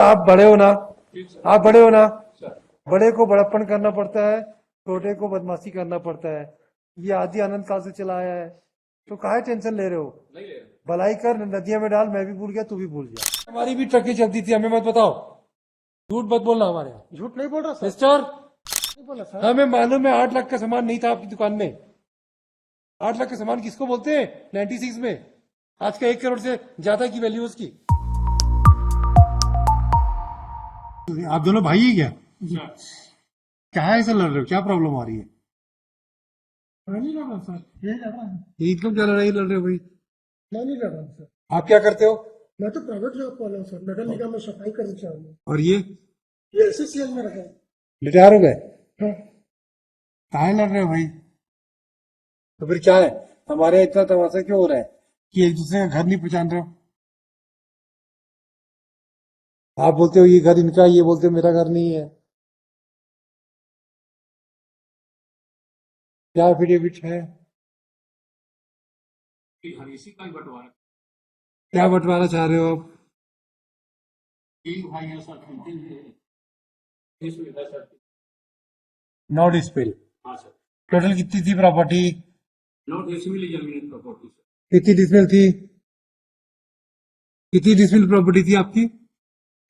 आप बड़े हो ना, आप बड़े हो ना। बड़े को बड़प्पन करना पड़ता है, छोटे को बदमाशी करना पड़ता है। ये आदि अनंत काल से चला आया है, तो काहे टेंशन ले रहे हो। भलाई कर, नदियां में डाल, मैं भी भूल गया, तू भी भूल गया। हमारी भी ट्रकें चलती थी, हमें मत बताओ। झूठ मत बोलना हमारे यहाँ। झूठ नहीं बोल रहा सर। मिस्टर, नहीं बोला सर। हमें मालूम है 8 लाख का सामान नहीं था आपकी दुकान में। 8 लाख का सामान किसको बोलते हैं 96 में। आज का 1 करोड़ से ज्यादा की वैल्यू उसकी। आप दोनों भाई ही क्या? क्या है, ऐसा लड़ रहे हो, क्या प्रॉब्लम आ रही है? मैं नहीं लड़ रहा सर, यही लड़ रहा है। एकदम क्या लड़ाई लड़ रहे हो भाई? मैं नहीं लड़ रहा हूँ सर। आप क्या करते हो? मैं तो प्राइवेट जॉब वाला हूँ सर, नगर निगम में सफाई कर्मचारी हूँ। और ये एससीसीएल में रखा है। रिटायर हो गए? हाँ। काहे लड़ रहे हो भाई? तो फिर क्या है, हमारे यहाँ इतना तमाशा क्यों हो रहा है कि एक दूसरे का घर नहीं पहचान रहे हो? आप बोलते हो ये घर इनका, ये बोलते हो मेरा घर नहीं है। क्या एफिडेविट है? इसी का ही बंटवारा। क्या बंटवारा चाह रहे हो आप? तीन भाई हैं सर, इसमें 10 सर। Not dispel. हाँ सर। टोटल कितनी थी प्रॉपर्टी? नॉट डिसमिल जमीन प्रॉपर्टी सर। कितनी डिसमिल थी? कितनी डिसमिल प्रॉपर्टी थी आपकी?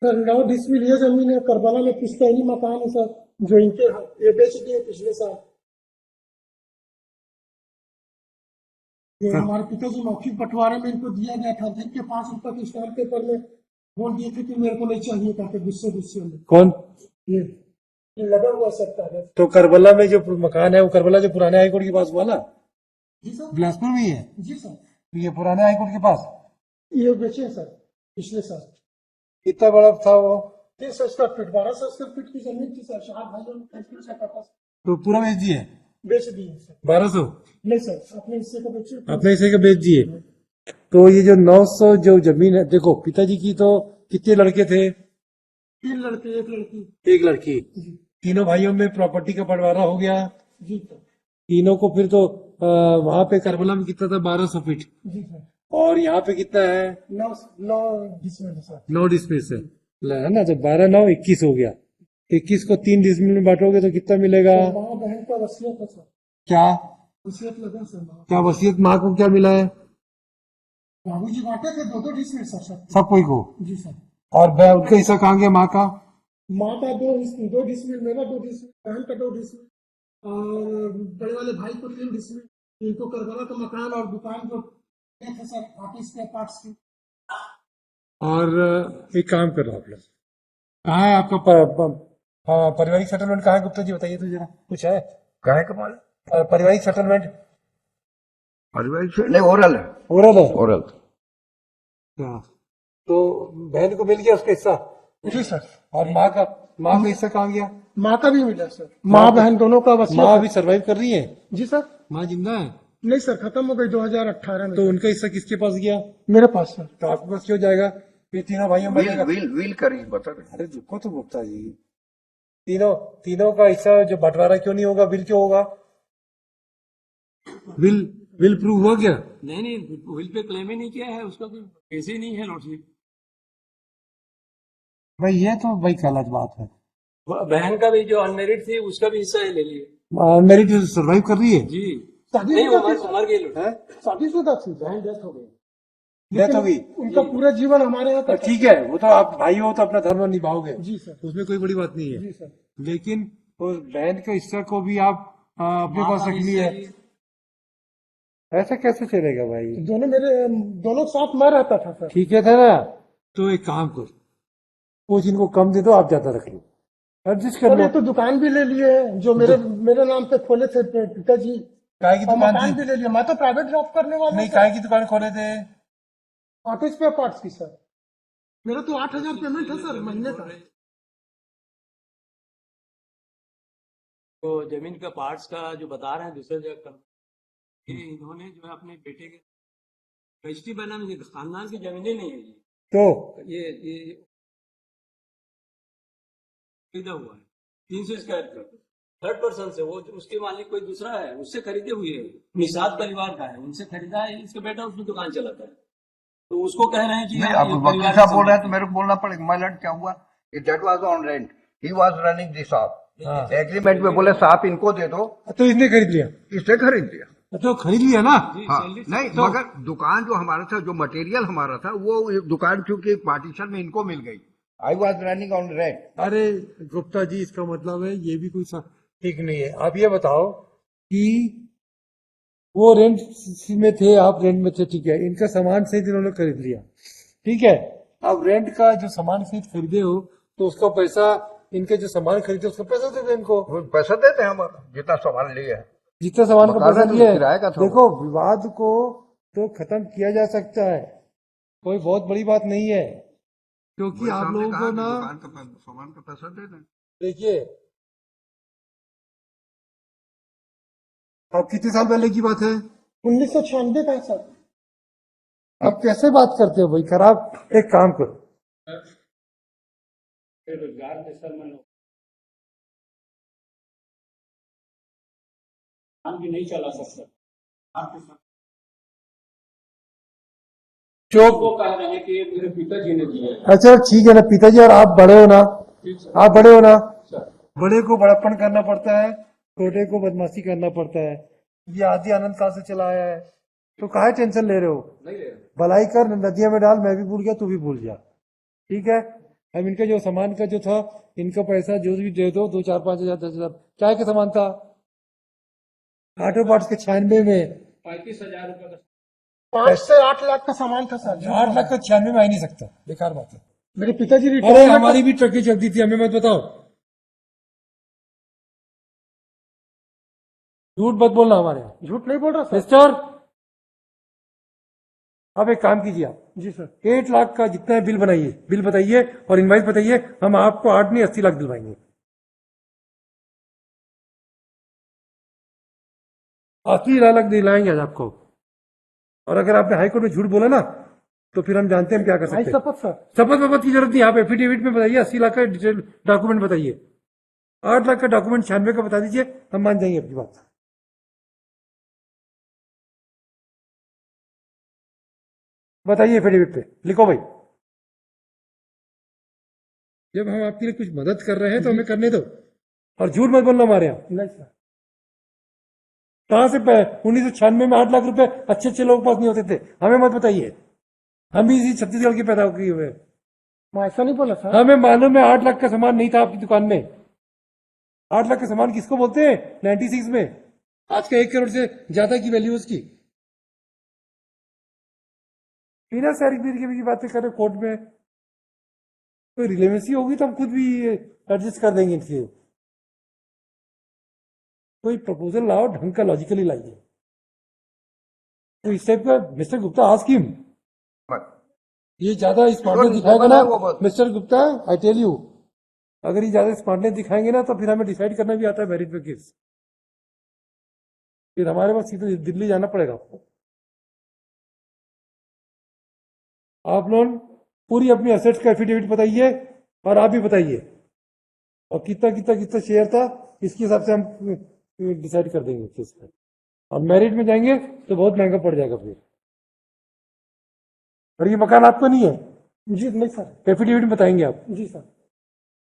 सर 9 डिसमिल ये जमीन है, करबला में पुश्तैनी मकान है सर, जो इनके हैं। ये बेच दिए पिछले साल। ये हमारे पिताजी मौखिक बंटवारे में इनको दिया गया था, जिनके 5 रुपए के स्टाम्प पेपर में बोल दिए थे कि मेरे को नहीं चाहिए, कहते गुस्से गुस्से में। कौन? ये लगा हुआ सर कागज। तो करबला में जो मकान है, वो करबला जो पुराने हाईकोर्ट के पास हुआ ना, जी सर। बिलासपुर में ही है। जी सर। तो ये पुराने हाईकोर्ट के पास ये बेचे हैं सर पिछले साल। कितना बड़ा था वो? 300 स्क्वायर फीट, 1200 स्क्वायर फीट की जमीन थी सर, 4 भाइयों ने खरीद से पापा तो पूरा बेच दिए? बेच दिए सर। 1200 नहीं सर, अपने हिस्से को बेचे। अपने हिस्से का बेच दिए। तो ये जो 900 जो जमीन है, देखो पिताजी की तो कितने लड़के थे? 3 लड़के 1 लड़की। एक लड़की। तीनों भाइयों में प्रॉपर्टी का बंटवारा हो गया। जी सर। तीनों को फिर तो वहां पे करबला में कितना था? 1200 फीट। जी सर। और यहाँ पे कितना है? 9 डिसमिल है सर। 9 डिसमिल है ना। तो 12 9 21 हो गया। 21 को 3 डिसमिल में बांटोगे तो कितना मिलेगा? माँ बहन का वसीयत है सर। क्या वसीयत लगा सर। माँ क्या वसीयत? माँ को क्या मिला है? बाबू जी बांटे थे 2 डिसमिल सर सब। सब कोई को? जी सर। और उनका हिस्सा कहाँ गया माँ का? माँ का 2 डिसमिल, मेरा 2 डिसमिल, बहन का 2 डिसमिल, और बड़े वाले भाई को 3 डिसमिल। इनको करबला का मकान और दुकान जो थे सर, ऑफिस के पार्ट्स की। और एक काम करो आप लोग, कहाँ है आपका पारिवारिक सेटलमेंट कहाँ है? गुप्ता जी बताइए तो जरा, कुछ है? काहे का माल? पारिवारिक सेटलमेंट पारिवारिक से नहीं, ओरल है। ओरल है? ओरल। हाँ। तो बहन को मिल गया उसका हिस्सा? जी सर। और माँ का हिस्सा कहाँ गया? माँ का भी मिला सर, माँ बहन दोनों का वसीयत। माँ अभी सरवाइव कर रही है? जी सर। माँ जिंदा है? नहीं सर, खत्म हो गई 2018 में। तो उनका हिस्सा किसके पास गया? मेरे पास सर। तो आपके पास क्यों जाएगा? ये तीनों भाइयों में विल बनेगा। विल विल करी बता रहे। अरे रुको तो गुप्ता जी, तीनों का हिस्सा जो बंटवारा क्यों नहीं होगा? बिल क्यों होगा? बिल प्रूव हो गया? नहीं, विल पे क्लेम ही नहीं किया है, उसका कोई पैसे ही नहीं है लॉर्डशिप। भाई ये तो भाई गलत बात है। बहन का भी जो अनमेरिड थी उसका भी हिस्सा ले लिए। मेरिट सरवाइव कर रही है? जी। शादी नहीं, शुदा थी उमर गई लोग। हैं? शादीशुदा थी। बहन डेथ हो गई। डेथ हो गई? उनका पूरा जीवन हमारे यहाँ तो तक। ठीक है, वो तो आप भाई हो तो अपना धर्म निभाओगे, जी सर। उसमें कोई बड़ी बात नहीं है। जी सर। लेकिन उस बहन के हिस्सा को भी आप अपने पास रख लिए। ऐसा कैसे चलेगा भाई? दोनों साथ मैं रहता था सर। ठीक है था ना। तो एक काम करो, कुछ इनको कम दे दो, आप ज्यादा रख लो, एडजस्ट कर सर लो। ये तो दुकान भी ले लिए जो मेरे नाम पे खोले थे पिताजी, काय की और दुकान मकान थी? भी ले लिया। मैं तो प्राइवेट जॉब करने वाला नहीं, हूँ काय की दुकान खोले थे? ऑफिस पे पार्ट्स की सर। मेरा तो 8,000 पेमेंट है सर महीने का। तो जमीन का पार्ट्स का जो बता रहे हैं दूसरे जगह का, ये इन्होंने जो है अपने बेटे के रजिस्ट्री बनाने में, खानदान की जमीनें नहीं है ये। तो ये खरीदा हुआ है 300 स्क्वायर फीट, 3rd पर्सन से। वो उसके मालिक कोई दूसरा है, उससे खरीदे हुए है, निषाद परिवार का है, उनसे खरीदा है। इसका बेटा उसमें दुकान चलाता है। तो उसको कह रहे हैं कि नहीं, आप अब ये वकील परिवार साहब से बोल रहे हैं तो मेरे को बोलना पड़ेगा। माय लॉर्ड, क्या हुआ? That was on rent, he was running the shop, हाँ। एग्रीमेंट में बोले शॉप इनको दे दो, तो इसने खरीद लिया, इसने खरीद लिया। तो खरीद लिया ना। हाँ, नहीं मगर दुकान जो हमारा था, जो मटेरियल हमारा था, वो एक दुकान क्योंकि पार्टीशन में इनको मिल गई। I was running on rent. अरे गुप्ता जी, इसका मतलब है ये भी कोई ठीक नहीं है। आप ये बताओ कि वो रेंट में थे, आप रेंट में थे, ठीक है, इनका सामान सहित इन्होंने खरीद लिया, ठीक है। अब रेंट का जो सामान सहित खरीदे हो तो उसका पैसा, इनके जो सामान खरीदे उसका पैसा दे दो इनको। वो पैसा देते हैं हमारा, जितना सामान लिए है। जितना सामान का मकान पैसा तो लिया है, किराए का था वो। देखो विवाद को तो खत्म किया जा सकता है, कोई बहुत बड़ी बात नहीं है, क्योंकि वही आप सामने लोगों कहा को कि ना, दुकान का सामान का पैसा दे दें। देखिए अब कितने साल पहले की बात है, 1996 का है सर। अब कैसे बात करते हो भाई? खराब, एक काम करो, बेरोजगार के सर में काम भी नहीं चला सकता। चुप। वो कह रहे हैं कि ये मेरे पिताजी ने दिया है। अच्छा ठीक है ना पिताजी, और आप बड़े हो ना, आप बड़े हो ना, सर, बड़े को बड़प्पन करना पड़ता है, छोटे को बदमाशी करना पड़ता है। ये आदि अनंत काल से चला आया है, तो काहे टेंशन ले रहे हो? नहीं ले रहे। भलाई कर, नदिया में डाल, मैं भी भूल गया, तू भी भूल जा, ठीक है। अब इनका जो सामान का जो था, इनका पैसा जो भी दे दो, 2 4 5 हजार 10 हजार, क्या का सामान था? ऑटो पार्ट्स के 96 में 35,000 रुपए का 5 से 8 लाख का सामान था सर। 8 लाख का 96 में आ ही नहीं सकता, बेकार बात है। मेरे पिताजी अरे रिटायरमेंट, हमारी भी ट्रकें चलती थी, हमें मत बताओ, झूठ मत बोलना हमारे यहाँ। झूठ नहीं बोल रहा सर। मिस्टर, अब एक काम कीजिए आप, जी सर। 8 लाख का जितना है बिल बनाइए, बिल बताइए और इनवाइस बताइए, हम आपको 8 नहीं 80 लाख दिलवाएंगे। 80 लाख दिलाएंगे आज आपको। और अगर आपने हाईकोर्ट में झूठ बोला ना, तो फिर हम जानते हैं हम क्या कर भाई सकते हैं। शपथ सर। शपथ वपथ की जरूरत नहीं, आप एफिडेविट में बताइए, 80 लाख का डिटेल डॉक्यूमेंट बताइए, 8 लाख का डॉक्यूमेंट 96 का बता दीजिए, हम मान जाएंगे आपकी बात। बताइए एफिडेविट पे लिखो भाई। जब हम आपके लिए कुछ मदद कर रहे हैं तो हमें करने दो, और झूठ मत बोलना हमारे यहाँ। नहीं सर। कहां से 1996 में 8 लाख रुपए अच्छे अच्छे लोगों के पास नहीं होते थे, हमें मत बताइए, हम भी इसी छत्तीसगढ़ के पैदा किए हुए हैं। मैं ऐसा नहीं बोला सर। हमें मालूम है 8 लाख का सामान नहीं था आपकी दुकान में। 8 लाख का सामान किसको बोलते हैं? 96 में आज का 1 करोड़ से ज्यादा की वैल्यू उसकी। बिना सैरिक की बातें कर रहे कोर्ट में, कोई रिलेवेंसी होगी तो हम खुद भी एडजस्ट कर देंगे इनसे। कोई प्रपोजल लाओ, ढंग का लॉजिकली लाइए। तो इस टाइप का मिस्टर गुप्ता आज की ये ज्यादा स्मार्टनेस दिखाएगा ना mister Gupta, I tell you, अगर ये ज्यादा स्मार्टनेस दिखाएंगे ना तो फिर हमें डिसाइड करना भी आता है मैरिज पे केस, फिर हमारे पास सीधे दिल्ली जाना पड़ेगा आपको। आप लोग पूरी अपनी एसेट्स का एफिडेविट बताइए और आप भी बताइए, और कितना कितना कितना शेयर था इसके हिसाब से हम डिसाइड कर देंगे केस का। और मैरिज में जाएंगे तो बहुत महंगा पड़ जाएगा फिर। और ये मकान आपका नहीं है? जी नहीं सर। एफिडेविट बताएंगे आप, जी सर।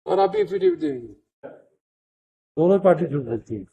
और आप भी एफिडेविट देंगे, दोनों पार्टी झूठ बोलती है।